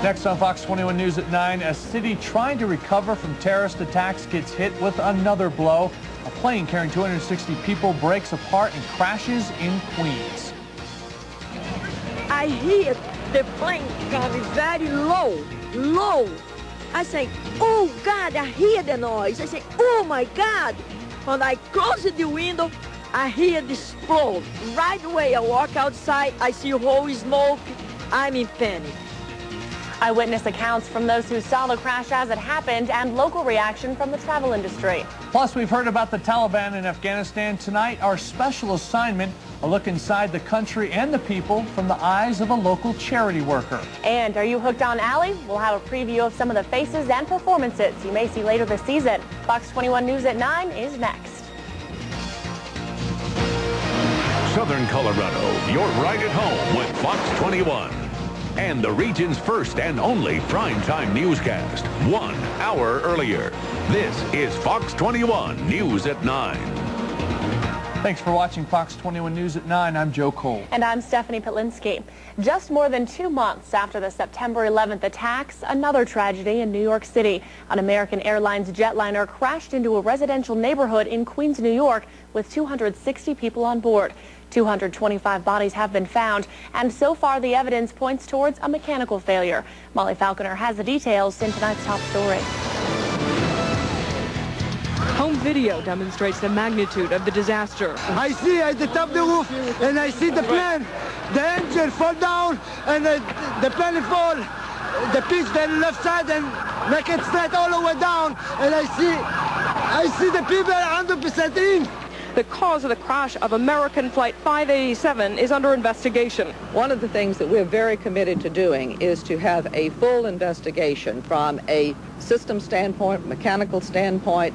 Next on Fox 21 News at 9, a city trying to recover from terrorist attacks gets hit with another blow. A plane carrying 260 people breaks apart and crashes in Queens. I hear the plane coming very low. I say, oh God, I hear the noise. I say, oh my God. When I close the window, I hear the explode. Right away, I walk outside, I see whole smoke. I'm in panic. Eyewitness accounts from those who saw the crash as it happened and local reaction from the travel industry. Plus, we've heard about the Taliban in Afghanistan. Tonight, our special assignment, a look inside the country and the people from the eyes of a local charity worker. And are you hooked on Allie? We'll have a preview of some of the faces and performances you may see later this season. Fox 21 News at 9 is next. Southern Colorado, you're right at home with Fox 21. And the region's first and only primetime newscast, 1 hour earlier. This is Fox 21 News at 9. Thanks for watching Fox 21 News at 9. I'm Joe Cole. And I'm Stephanie Pytlinski. Just more than 2 months after the September 11th attacks, another tragedy in New York City. An American Airlines jetliner crashed into a residential neighborhood in Queens, New York, with 260 people on board. 225 bodies have been found, and so far the evidence points towards a mechanical failure. Molly Falconer has the details in tonight's top story. Home video demonstrates the magnitude of the disaster. I see at the top of the roof, and I see the plane. The engine fall down, and the plane fall. The piece the left side and make it straight all the way down, and I see the people 100% in. The cause of the crash of American Flight 587 is under investigation. One of the things that we're very committed to doing is to have a full investigation from a system standpoint, mechanical standpoint,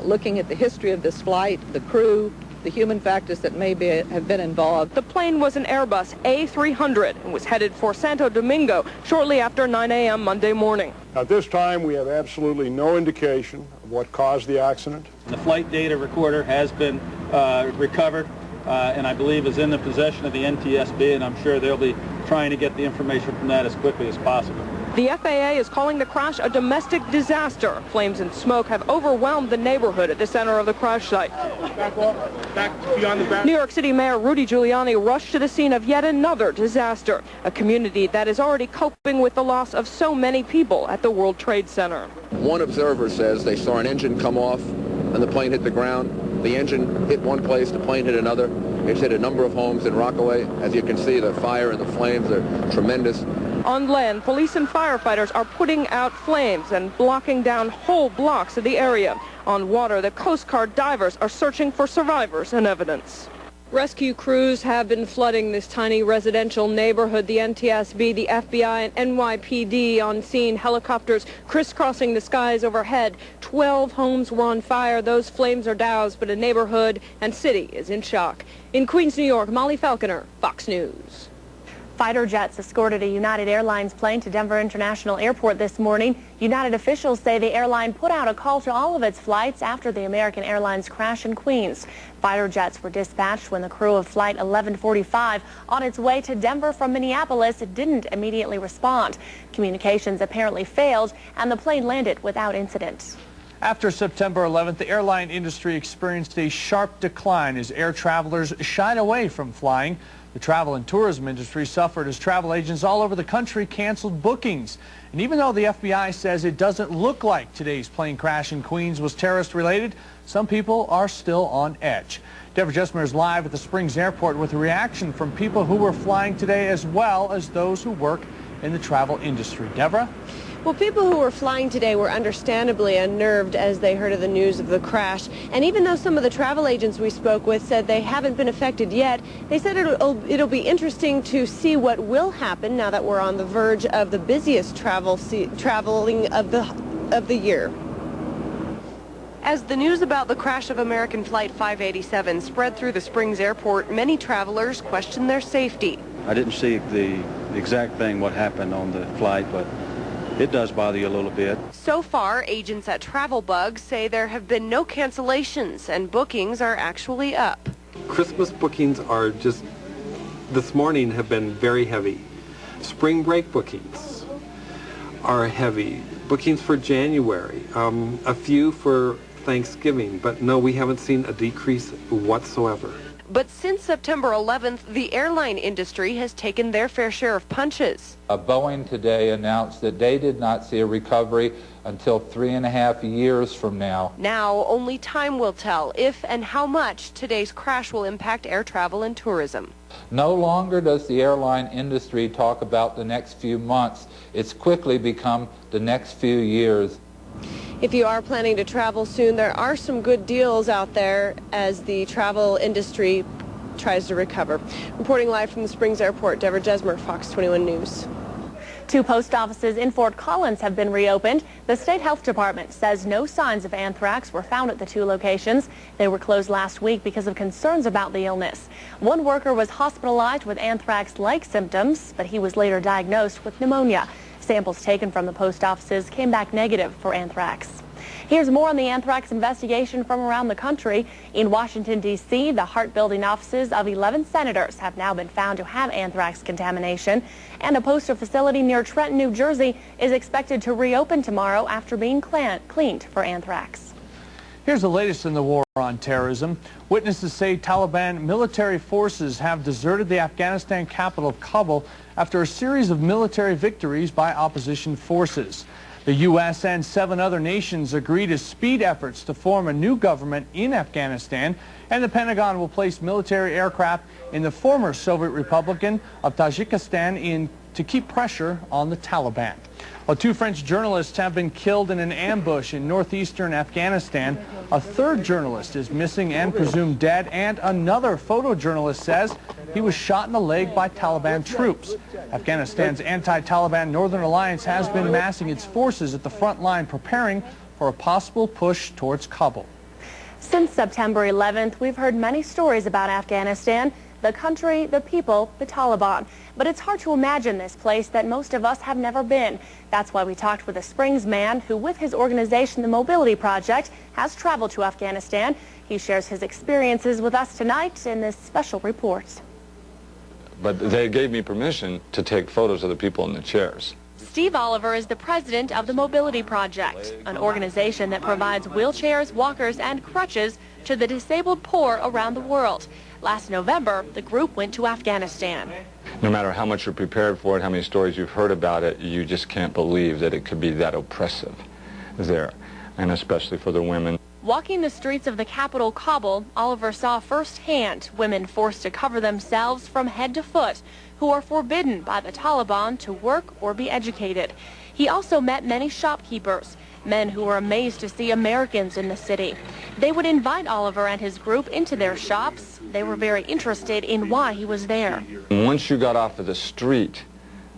looking at the history of this flight, the crew, the human factors that may have been involved. The plane was an Airbus A300 and was headed for Santo Domingo shortly after 9 a.m. Monday morning. At this time, we have absolutely no indication of what caused the accident. The flight data recorder has been recovered and I believe is in the possession of the NTSB, and I'm sure they'll be trying to get the information from that as quickly as possible. The FAA is calling the crash a domestic disaster. Flames and smoke have overwhelmed the neighborhood at the center of the crash site. Back beyond the back. New York City Mayor Rudy Giuliani rushed to the scene of yet another disaster, a community that is already coping with the loss of so many people at the World Trade Center. One observer says they saw an engine come off and the plane hit the ground. The engine hit one place, the plane hit another. It's hit a number of homes in Rockaway. As you can see, the fire and the flames are tremendous. On land, police and firefighters are putting out flames and blocking down whole blocks of the area. On water, the Coast Guard divers are searching for survivors and evidence. Rescue crews have been flooding this tiny residential neighborhood. The NTSB, the FBI, and NYPD on scene. Helicopters crisscrossing the skies overhead. 12 homes were on fire. Those flames are doused, but a neighborhood and city is in shock. In Queens, New York, Molly Falconer, Fox News. Fighter jets escorted a United Airlines plane to Denver International Airport this morning. United officials say the airline put out a call to all of its flights after the American Airlines crash in Queens. Fighter jets were dispatched when the crew of Flight 1145 on its way to Denver from Minneapolis didn't immediately respond. Communications apparently failed and the plane landed without incident. After September 11th, the airline industry experienced a sharp decline as air travelers shied away from flying. The travel and tourism industry suffered as travel agents all over the country canceled bookings. And even though the FBI says it doesn't look like today's plane crash in Queens was terrorist-related, some people are still on edge. Deborah Jesmer is live at the Springs Airport with a reaction from people who were flying today as well as those who work in the travel industry. Deborah? Well, people who were flying today were understandably unnerved as they heard of the news of the crash. And even though some of the travel agents we spoke with said they haven't been affected yet, they said it'll be interesting to see what will happen now that we're on the verge of the busiest traveling of the year. As the news about the crash of American Flight 587 spread through the Springs Airport, many travelers questioned their safety. I didn't see the exact thing, what happened on the flight, but it does bother you a little bit. So far, agents at TravelBug say there have been no cancellations and bookings are actually up. Christmas bookings are just, this morning, have been very heavy. Spring break bookings, are heavy. Bookings for January, a few for Thanksgiving, but no, we haven't seen a decrease whatsoever. But since September 11th, the airline industry has taken their fair share of punches. Boeing today announced that they did not see a recovery until 3.5 years from now. Now, only time will tell if and how much today's crash will impact air travel and tourism. No longer does the airline industry talk about the next few months. It's quickly become the next few years. If you are planning to travel soon, there are some good deals out there as the travel industry tries to recover. Reporting live from the Springs Airport, Deborah Jesmer, Fox 21 News. 2 post offices in Fort Collins have been reopened. The state health department says no signs of anthrax were found at the 2 locations. They were closed last week because of concerns about the illness. One worker was hospitalized with anthrax-like symptoms, but he was later diagnosed with pneumonia. Samples taken from the post offices came back negative for anthrax. Here's more on the anthrax investigation from around the country. In Washington, D.C., the heart-building offices of 11 senators have now been found to have anthrax contamination, and a postal facility near Trenton, New Jersey is expected to reopen tomorrow after being cleaned for anthrax. Here's the latest in the war on terrorism. Witnesses say Taliban military forces have deserted the Afghanistan capital of Kabul after a series of military victories by opposition forces. The U.S. and 7 other nations agreed to speed efforts to form a new government in Afghanistan, and the Pentagon will place military aircraft in the former Soviet Republic of Tajikistan to keep pressure on the Taliban. Well, 2 French journalists have been killed in an ambush in northeastern Afghanistan. A 3rd journalist is missing and presumed dead, and another photojournalist says he was shot in the leg by Taliban troops. Afghanistan's anti-Taliban Northern Alliance has been massing its forces at the front line, preparing for a possible push towards Kabul. Since September 11th, we've heard many stories about Afghanistan, the country, the people, the Taliban. But it's hard to imagine this place that most of us have never been. That's why we talked with a Springs man who, with his organization, the Mobility Project, has traveled to Afghanistan. He shares his experiences with us tonight in this special report. But they gave me permission to take photos of the people in the chairs. Steve Oliver is the president of the Mobility Project, an organization that provides wheelchairs, walkers, and crutches to the disabled poor around the world. Last November, the group went to Afghanistan. No matter how much you're prepared for it, how many stories you've heard about it, you just can't believe that it could be that oppressive there, and especially for the women. Walking the streets of the capital, Kabul, Oliver saw firsthand women forced to cover themselves from head to foot, who are forbidden by the Taliban to work or be educated. He also met many shopkeepers, men who were amazed to see Americans in the city. They would invite Oliver and his group into their shops. They were very interested in why he was there. Once you got off of the street,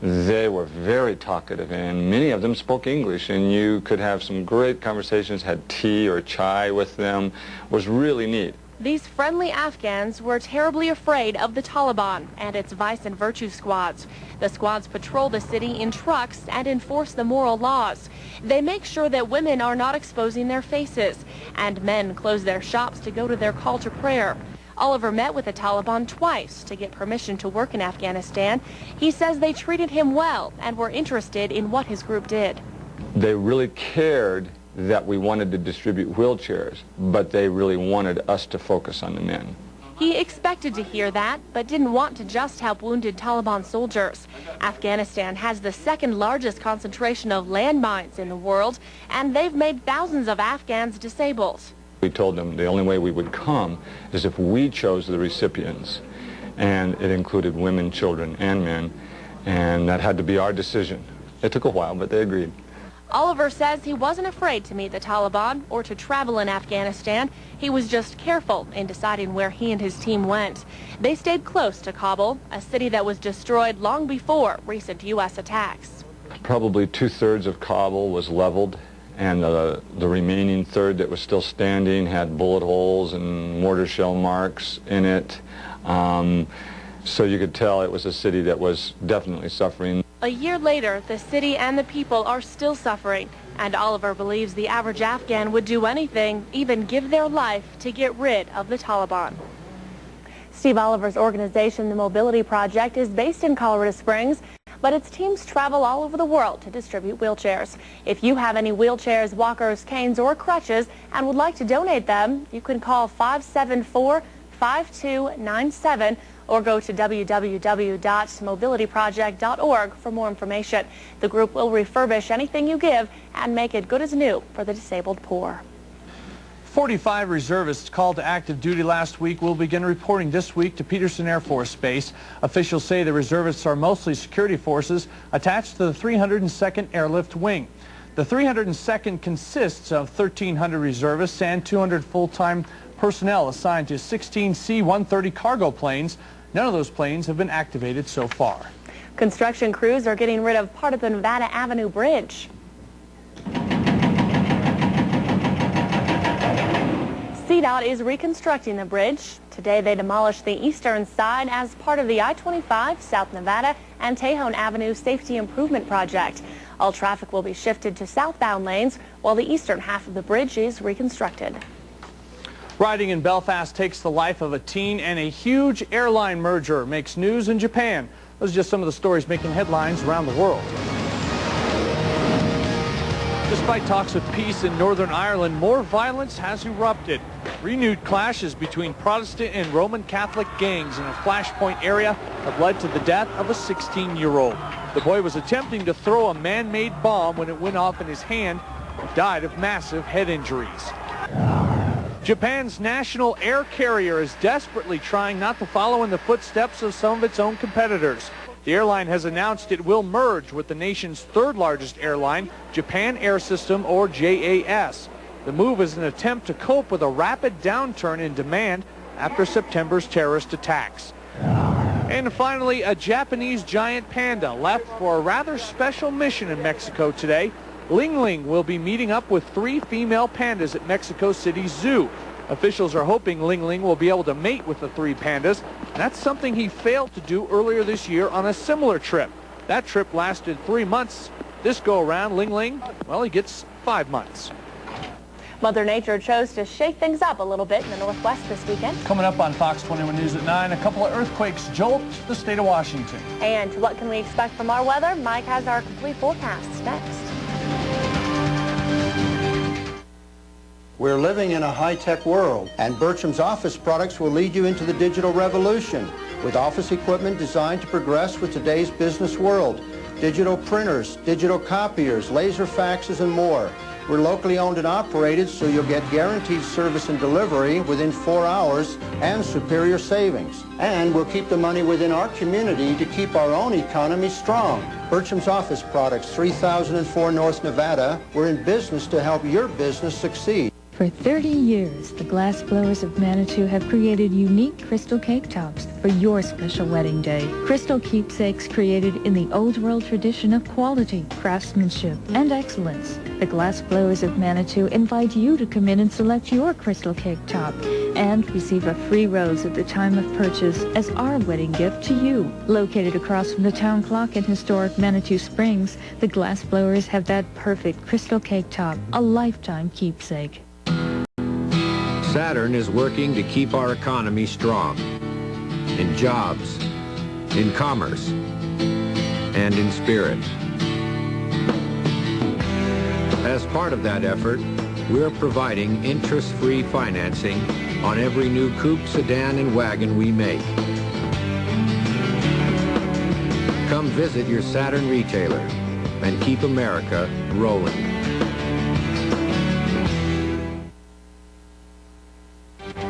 they were very talkative, and many of them spoke English, and you could have some great conversations, had tea or chai with them. It was really neat. These friendly Afghans were terribly afraid of the Taliban and its vice and virtue squads. The squads patrol the city in trucks and enforce the moral laws. They make sure that women are not exposing their faces, and men close their shops to go to their call to prayer. Oliver met with the Taliban twice to get permission to work in Afghanistan. He says they treated him well and were interested in what his group did. They really cared that we wanted to distribute wheelchairs, but they really wanted us to focus on the men. He expected to hear that, but didn't want to just help wounded Taliban soldiers. Afghanistan has the 2nd largest concentration of landmines in the world, and they've made thousands of Afghans disabled. We told them the only way we would come is if we chose the recipients, and it included women, children, and men, and that had to be our decision. It took a while, but they agreed. Oliver says he wasn't afraid to meet the Taliban or to travel in Afghanistan. He was just careful in deciding where he and his team went. They stayed close to Kabul, a city that was destroyed long before recent U.S. attacks. Probably 2/3 of Kabul was leveled, and the remaining third that was still standing had bullet holes and mortar shell marks in it. So you could tell it was a city that was definitely suffering. A year later, the city and the people are still suffering, and Oliver believes the average Afghan would do anything, even give their life, to get rid of the Taliban. Steve Oliver's organization, the Mobility Project, is based in Colorado Springs. but its teams travel all over the world to distribute wheelchairs. If you have any wheelchairs, walkers, canes, or crutches and would like to donate them, you can call 574-5297 or go to www.mobilityproject.org for more information. The group will refurbish anything you give and make it good as new for the disabled poor. 45 reservists called to active duty last week will begin reporting this week to Peterson Air Force Base. Officials say the reservists are mostly security forces attached to the 302nd Airlift Wing. The 302nd consists of 1,300 reservists and 200 full-time personnel assigned to 16 C-130 cargo planes. None of those planes have been activated so far. Construction crews are getting rid of part of the Nevada Avenue Bridge. CDOT is reconstructing the bridge. Today they demolished the eastern side as part of the I-25 South Nevada and Tejon Avenue Safety Improvement Project. All traffic will be shifted to southbound lanes while the eastern half of the bridge is reconstructed. Rioting in Belfast takes the life of a teen, and a huge airline merger makes news in Japan. Those are just some of the stories making headlines around the world. Despite talks of peace in Northern Ireland, more violence has erupted. Renewed clashes between Protestant and Roman Catholic gangs in a flashpoint area have led to the death of a 16-year-old. The boy was attempting to throw a man-made bomb when it went off in his hand and died of massive head injuries. Japan's national air carrier is desperately trying not to follow in the footsteps of some of its own competitors. The airline has announced it will merge with the nation's third largest airline, Japan Air System, or JAS. The move is an attempt to cope with a rapid downturn in demand after September's terrorist attacks. And finally, a Japanese giant panda left for a rather special mission in Mexico today. Ling Ling will be meeting up with 3 female pandas at Mexico City's zoo. Officials are hoping Ling Ling will be able to mate with the 3 pandas. That's something he failed to do earlier this year on a similar trip. That trip lasted 3 months. This go-around, Ling Ling, well, he gets 5 months. Mother Nature chose to shake things up a little bit in the Northwest this weekend. Coming up on Fox 21 News at 9, a couple of earthquakes jolt the state of Washington. And what can we expect from our weather? Mike has our complete forecast next. We're living in a high-tech world, and Bertram's office products will lead you into the digital revolution with office equipment designed to progress with today's business world. Digital printers, digital copiers, laser faxes, and more. We're locally owned and operated, so you'll get guaranteed service and delivery within 4 hours and superior savings. And we'll keep the money within our community to keep our own economy strong. Bertram's Office Products, 3004 North Nevada. We're in business to help your business succeed. For 30 years, the Glass Blowers of Manitou have created unique crystal cake tops for your special wedding day. Crystal keepsakes created in the old world tradition of quality, craftsmanship, and excellence. The Glass Blowers of Manitou invite you to come in and select your crystal cake top and receive a free rose at the time of purchase as our wedding gift to you. Located across from the town clock in historic Manitou Springs, the Glass Blowers have that perfect crystal cake top, a lifetime keepsake. Saturn is working to keep our economy strong, in jobs, in commerce, and in spirit. As part of that effort, we're providing interest-free financing on every new coupe, sedan, and wagon we make. Come visit your Saturn retailer and keep America rolling.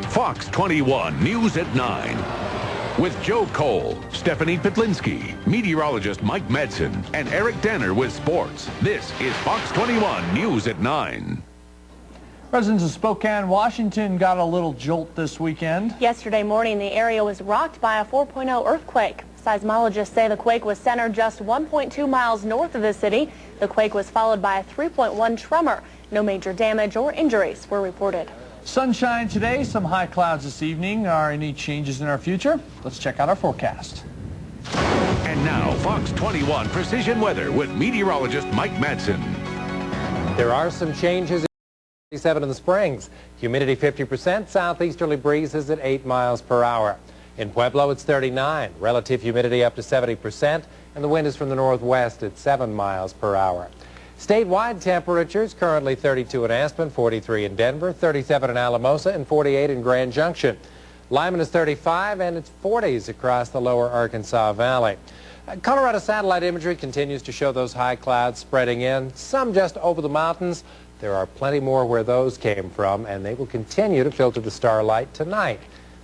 Fox 21 News at 9. With Joe Cole, Stephanie Pytlinski, meteorologist Mike Madson, and Eric Danner with sports. This is Fox 21 News at 9. Residents of Spokane, Washington got a little jolt this weekend. Yesterday morning, the area was rocked by a 4.0 earthquake. Seismologists say the quake was centered just 1.2 miles north of the city. The quake was followed by a 3.1 tremor. No major damage or injuries were reported. Sunshine today, some high clouds this evening. Are any changes in our future? Let's check out our forecast. And now, Fox 21 Precision Weather with meteorologist Mike Madson. There are some changes. 47 in the Springs. Humidity 50%, southeasterly breezes at 8 miles per hour. In Pueblo, it's 39. Relative humidity up to 70%, and the wind is from the northwest at 7 miles per hour. Statewide temperatures currently 32 in Aspen, 43 in Denver, 37 in Alamosa, and 48 in Grand Junction. Lyman is 35, and it's 40s across the lower Arkansas Valley. Colorado satellite imagery continues to show those high clouds spreading in, some just over the mountains. There are plenty more where those came from, and they will continue to filter the starlight tonight.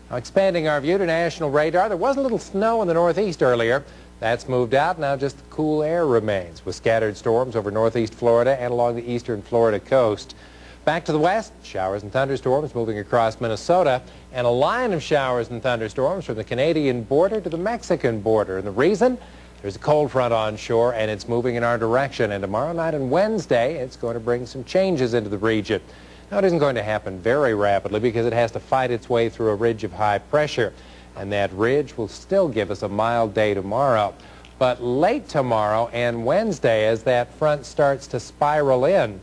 Now, expanding our view to national radar, there was a little snow in the northeast earlier. That's moved out. Now just the cool air remains, with scattered storms over northeast Florida and along the eastern Florida coast. Back to the west, showers and thunderstorms moving across Minnesota, and a line of showers and thunderstorms from the Canadian border to the Mexican border. And the reason? There's a cold front onshore, and it's moving in our direction. And tomorrow night and Wednesday, it's going to bring some changes into the region. Now, it isn't going to happen very rapidly because it has to fight its way through a ridge of high pressure. And that ridge will still give us a mild day tomorrow. But late tomorrow and Wednesday, as that front starts to spiral in,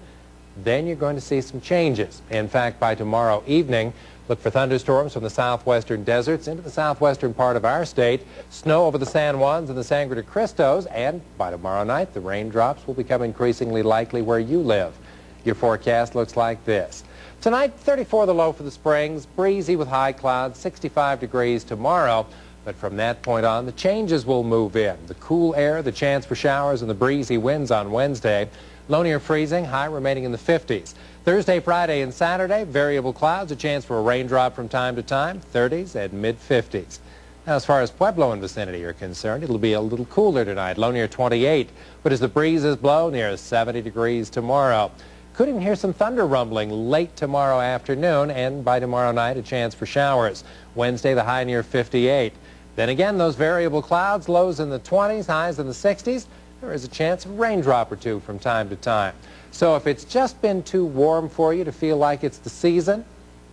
then you're going to see some changes. In fact, by tomorrow evening, look for thunderstorms from the southwestern deserts into the southwestern part of our state, snow over the San Juans and the Sangre de Cristos, and by tomorrow night, the raindrops will become increasingly likely where you live. Your forecast looks like this. Tonight, 34 the low for the Springs, breezy with high clouds, 65 degrees tomorrow. But from that point on, the changes will move in. The cool air, the chance for showers, and the breezy winds on Wednesday. Low near freezing, high remaining in the 50s. Thursday, Friday, and Saturday, variable clouds, a chance for a raindrop from time to time, 30s and mid-50s. Now, as far as Pueblo and vicinity are concerned, it'll be a little cooler tonight, low near 28. But as the breezes blow, near 70 degrees tomorrow. Could even hear some thunder rumbling late tomorrow afternoon, and by tomorrow night, a chance for showers. Wednesday, the high near 58. Then again, those variable clouds, lows in the 20s, highs in the 60s. There is a chance of a raindrop or two from time to time. So if it's just been too warm for you to feel like it's the season,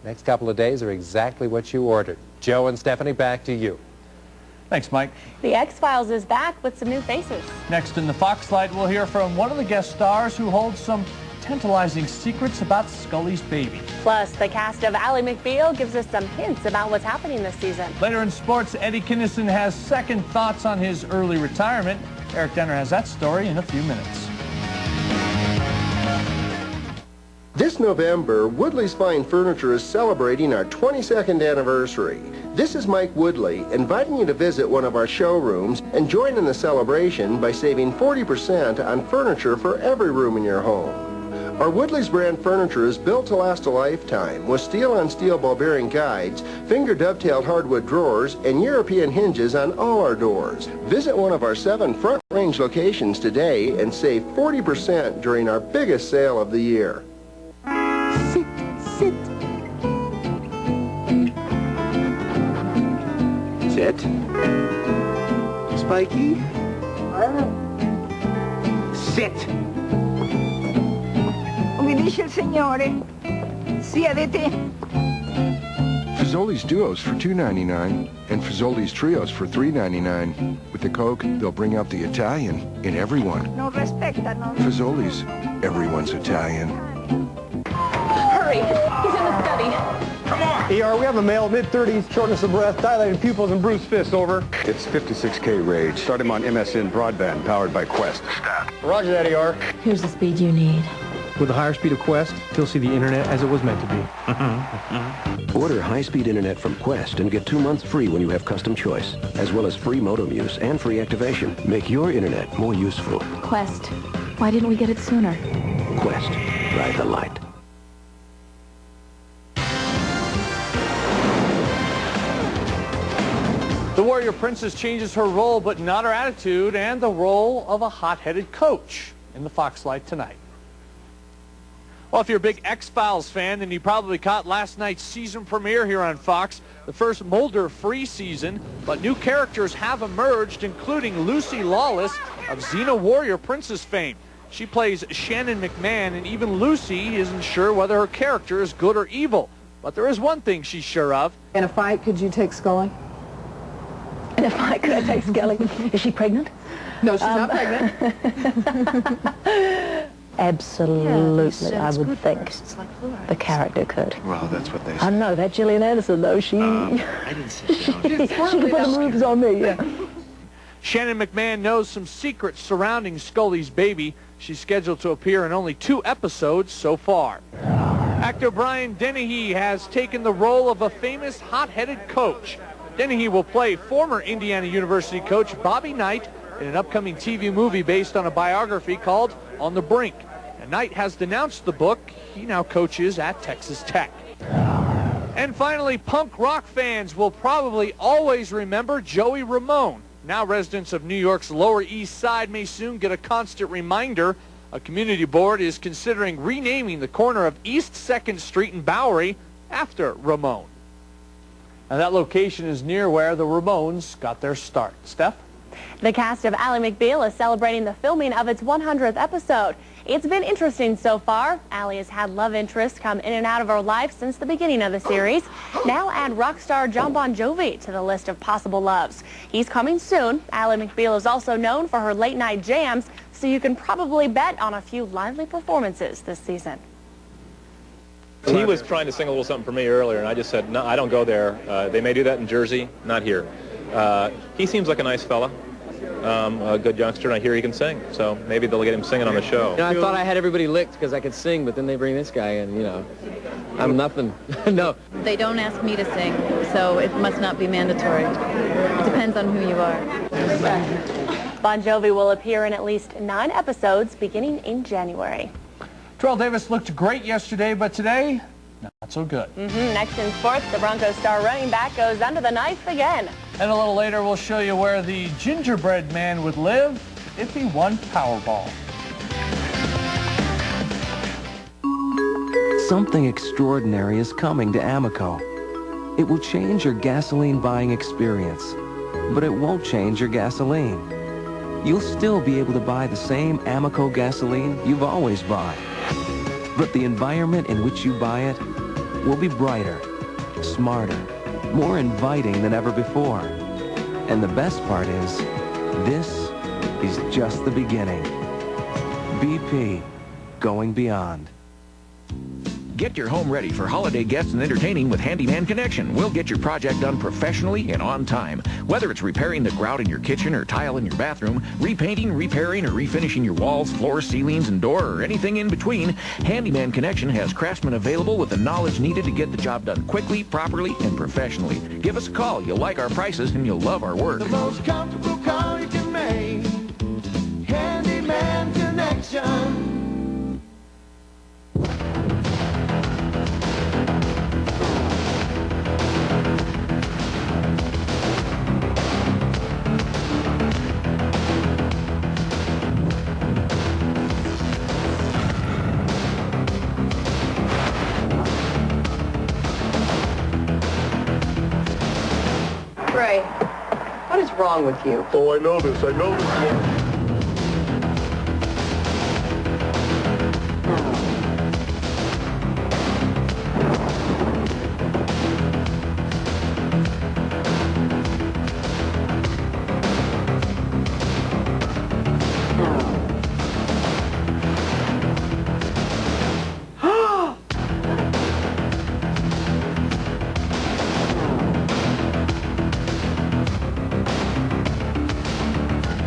next couple of days are exactly what you ordered. Joe and Stephanie, back to you. Thanks, Mike. The X-Files is back with some new faces. Next in the Foxlight, we'll hear from one of the guest stars who holds some tantalizing secrets about Scully's baby. Plus, the cast of Ally McBeal gives us some hints about what's happening this season. Later in sports, Eddie Kinnison has second thoughts on his early retirement. Eric Denner has that story in a few minutes. This November, Woodley's Fine Furniture is celebrating our 22nd anniversary. This is Mike Woodley, inviting you to visit one of our showrooms and join in the celebration by saving 40% on furniture for every room in your home. Our Woodley's brand furniture is built to last a lifetime with steel-on-steel ball bearing guides, finger dovetailed hardwood drawers, and European hinges on all our doors. Visit one of our 7 Front Range locations today and save 40% during our biggest sale of the year. Sit, sit. Sit. Spiky. Sit. Obbedisce il Signore. Siediti. Fazoli's Duos for $2.99 and Fazoli's Trios for $3.99. With the Coke, they'll bring out the Italian in everyone. Non rispettano. Fazoli's, everyone's Italian. Hurry! He's in the study. Come on! ER, we have a male, mid-30s, shortness of breath, dilated pupils, and bruised fists, over. It's 56K Rage. Start him on MSN Broadband, powered by Quest. Stat. Roger that, ER. Here's the speed you need. With the higher speed of Quest, you'll see the internet as it was meant to be. Order high-speed internet from Quest and get 2 months free when you have custom choice, as well as free modem use and free activation. Make your internet more useful. Quest. Why didn't we get it sooner? Quest. Ride the light. The Warrior Princess changes her role, but not her attitude, and the role of a hot-headed coach in the Foxlight tonight. Well, if you're a big X-Files fan, then you probably caught last night's season premiere here on Fox, the first Mulder-free season. But new characters have emerged, including Lucy Lawless of Xena Warrior Princess fame. She plays Shannon McMahon, and even Lucy isn't sure whether her character is good or evil. But there is one thing she's sure of. In a fight, could you take Scully? In a fight, could I take Scully? Is she pregnant? No, she's not pregnant. absolutely, I would think the character could. Well, that's what they say. I don't know, that Gillian Anderson, though, she... I didn't sit down. she could put the moves on me, yeah. Shannon McMahon knows some secrets surrounding Scully's baby. She's scheduled to appear in only 2 episodes so far. Actor Brian Dennehy has taken the role of a famous hot-headed coach. Dennehy will play former Indiana University coach Bobby Knight in an upcoming TV movie based on a biography called On the Brink. And Knight has denounced the book. He now coaches at Texas Tech. And finally, punk rock fans will probably always remember Joey Ramone. Now residents of New York's Lower East Side may soon get a constant reminder. A community board is considering renaming the corner of East 2nd Street in Bowery after Ramone. Now that location is near where the Ramones got their start. Steph? The cast of Ally McBeal is celebrating the filming of its 100th episode. It's been interesting so far. Ally has had love interests come in and out of her life since the beginning of the series. Now add rock star John Bon Jovi to the list of possible loves. He's coming soon. Ally McBeal is also known for her late-night jams, so you can probably bet on a few lively performances this season. He was trying to sing a little something for me earlier, and I just said, no, I don't go there. They may do that in Jersey, not here. He seems like a nice fella. A good youngster, and I hear he can sing, so maybe they'll get him singing on the show. You know, I thought I had everybody licked because I could sing, but then they bring this guy in, you know, I'm nothing. No. They don't ask me to sing, so it must not be mandatory. It depends on who you are. Bon Jovi will appear in at least 9 episodes beginning in January. Terrell Davis looked great yesterday, but today, not so good. Next in sports, the Broncos star running back goes under the knife again. And a little later, we'll show you where the gingerbread man would live if he won Powerball. Something extraordinary is coming to Amoco. It will change your gasoline buying experience, but it won't change your gasoline. You'll still be able to buy the same Amoco gasoline you've always bought. But the environment in which you buy it will be brighter, smarter, more inviting than ever before. And the best part is, this is just the beginning. BP, going beyond. Get your home ready for holiday guests and entertaining with Handyman Connection. We'll get your project done professionally and on time. Whether it's repairing the grout in your kitchen or tile in your bathroom, repainting, repairing, or refinishing your walls, floors, ceilings, and door, or anything in between, Handyman Connection has craftsmen available with the knowledge needed to get the job done quickly, properly, and professionally. Give us a call. You'll like our prices and you'll love our work. The most comfortable call you can make. Handyman Connection. Ray, what is wrong with you? Oh, I know this. I know this.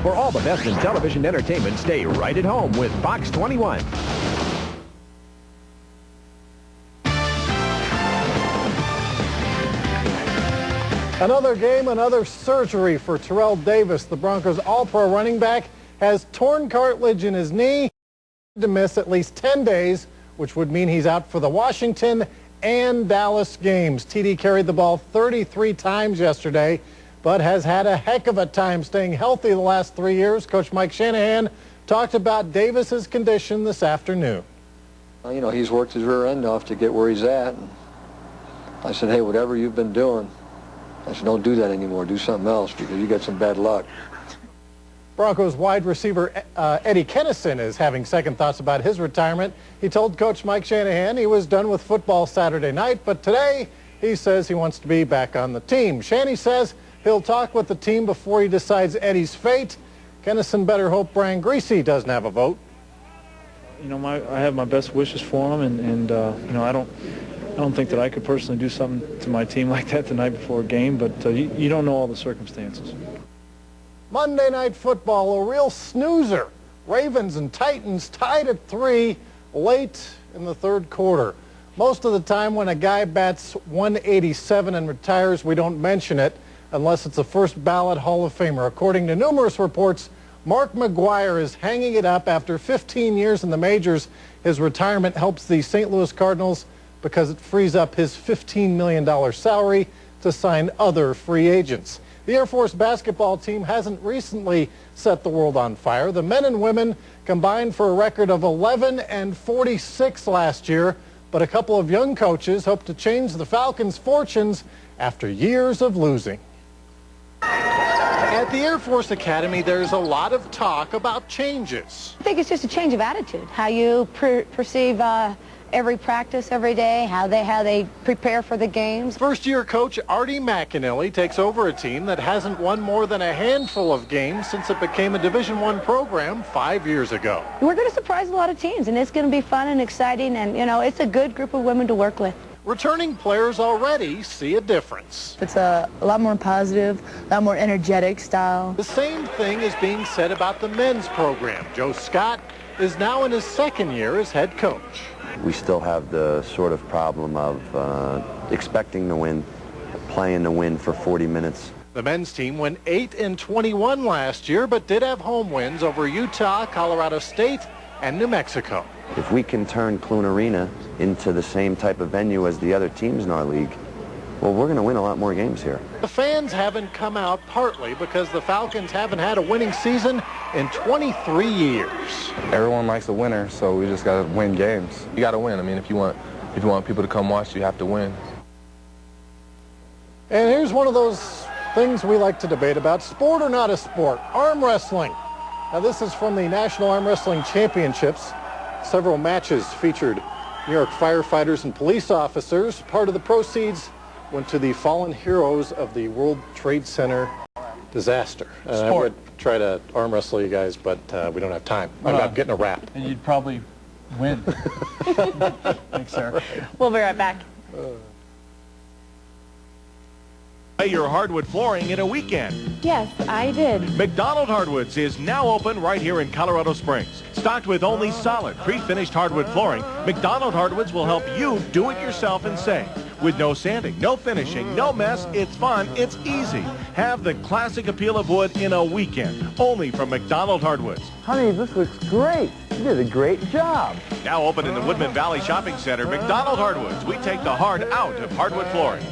For all the best in television entertainment, stay right at home with Fox 21. Another game, another surgery for Terrell Davis. The Broncos All-Pro running back has torn cartilage in his knee to miss at least 10 days, which would mean he's out for the Washington and Dallas games. TD carried the ball 33 times yesterday, but has had a heck of a time staying healthy the last 3 years. Coach Mike Shanahan talked about Davis's condition this afternoon. You know, he's worked his rear end off to get where he's at. And I said, hey, whatever you've been doing, I said, don't do that anymore. Do something else because you got some bad luck. Broncos wide receiver Eddie Kennison is having second thoughts about his retirement. He told Coach Mike Shanahan he was done with football Saturday night, but today he says he wants to be back on the team. Shanny says he'll talk with the team before he decides Eddie's fate. Kennison better hope Brian Griese doesn't have a vote. you know, I have my best wishes for them, and you know, I don't think that I could personally do something to my team like that the night before a game, but you don't know all the circumstances. Monday Night Football, a real snoozer. Ravens and Titans tied at 3 late in the third quarter. Most of the time when a guy bats 187 and retires, we don't mention it unless it's a first ballot Hall of Famer. According to numerous reports, Mark McGwire is hanging it up after 15 years in the majors. His retirement helps the St. Louis Cardinals because it frees up his $15 million salary to sign other free agents. The Air Force basketball team hasn't recently set the world on fire. The men and women combined for a record of 11-46 last year, but a couple of young coaches hope to change the Falcons' fortunes after years of losing. At the Air Force Academy, there's a lot of talk about changes. I think it's just a change of attitude, how you perceive every practice every day, how they prepare for the games. First-year coach Artie McAnally takes over a team that hasn't won more than a handful of games since it became a Division I program 5 years ago. We're going to surprise a lot of teams, and it's going to be fun and exciting, and, you know, it's a good group of women to work with. Returning players already see a difference. It's a lot more positive, a lot more energetic style. The same thing is being said about the men's program. Joe Scott is now in his second year as head coach. We still have the sort of problem of expecting to win, playing to win for 40 minutes. The men's team went 8-21 last year, but did have home wins over Utah, Colorado State, and New Mexico. If we can turn Clune Arena into the same type of venue as the other teams in our league, well, we're going to win a lot more games here. The fans haven't come out partly because the Falcons haven't had a winning season in 23 years. Everyone likes a winner, so we just got to win games. You got to win. I mean, if you want people to come watch, you have to win. And here's one of those things we like to debate about, sport or not a sport, arm wrestling. Now this is from the National Arm Wrestling Championships. Several matches featured New York firefighters and police officers. Part of the proceeds went to the fallen heroes of the World Trade Center disaster. I would try to arm wrestle you guys, but we don't have time. I'm getting a wrap. And you'd probably win. Thanks, Sarah. We'll be right back. Buy your hardwood flooring in a weekend. Yes, I did. McDonald Hardwoods is now open right here in Colorado Springs. Stocked with only solid, pre-finished hardwood flooring, McDonald Hardwoods will help you do it yourself and save. With no sanding, no finishing, no mess, it's fun, it's easy. Have the classic appeal of wood in a weekend, only from McDonald Hardwoods. Honey, this looks great. You did a great job. Now open in the Woodman Valley Shopping Center, McDonald Hardwoods. We take the hard out of hardwood flooring.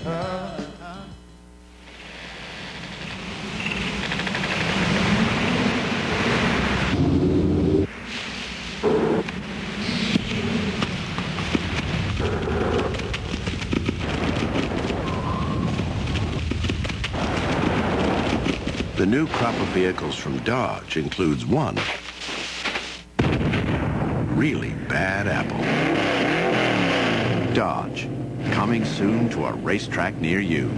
The new crop of vehicles from Dodge includes one really bad apple. Dodge, coming soon to a racetrack near you.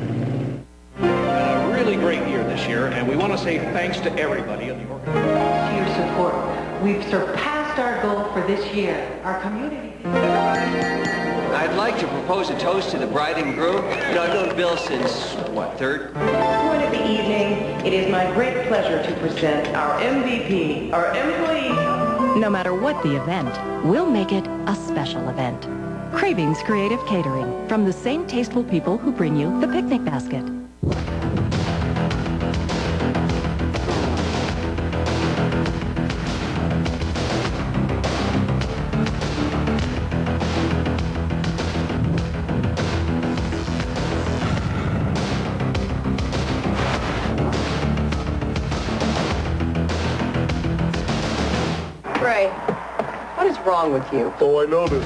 A really great year this year, and we want to say thanks to everybody in the organization. To your support, we've surpassed our goal for this year. Our community... I'd like to propose a toast to the bride and groom. You know, I've known Bill since, what, third? At this point of the evening, it is my great pleasure to present our MVP, our employee. No matter what the event, we'll make it a special event. Cravings Creative Catering, from the same tasteful people who bring you the picnic basket. Ray, what is wrong with you? Oh, I know this.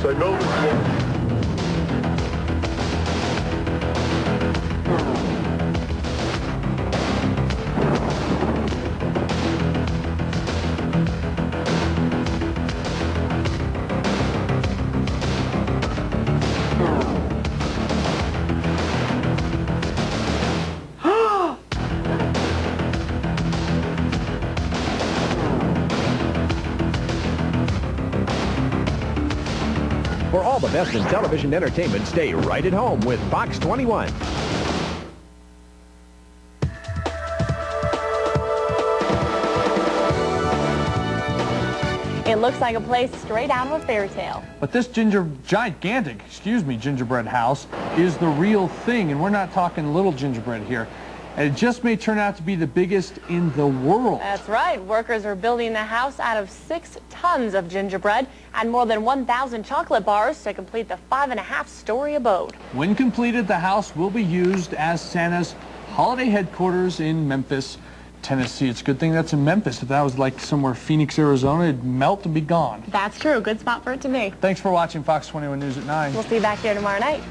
For all the best in television entertainment, stay right at home with Fox 21. It looks like a place straight out of a fairy tale. But this gigantic gingerbread house is the real thing, and we're not talking little gingerbread here. And it just may turn out to be the biggest in the world. That's right. Workers are building the house out of 6 tons of gingerbread and more than 1,000 chocolate bars to complete the 5.5-story abode. When completed, the house will be used as Santa's holiday headquarters in Memphis, Tennessee. It's a good thing that's in Memphis. If that was like somewhere Phoenix, Arizona, it'd melt and be gone. That's true. Good spot for it to be. Thanks for watching Fox 21 News at 9. We'll see you back here tomorrow night.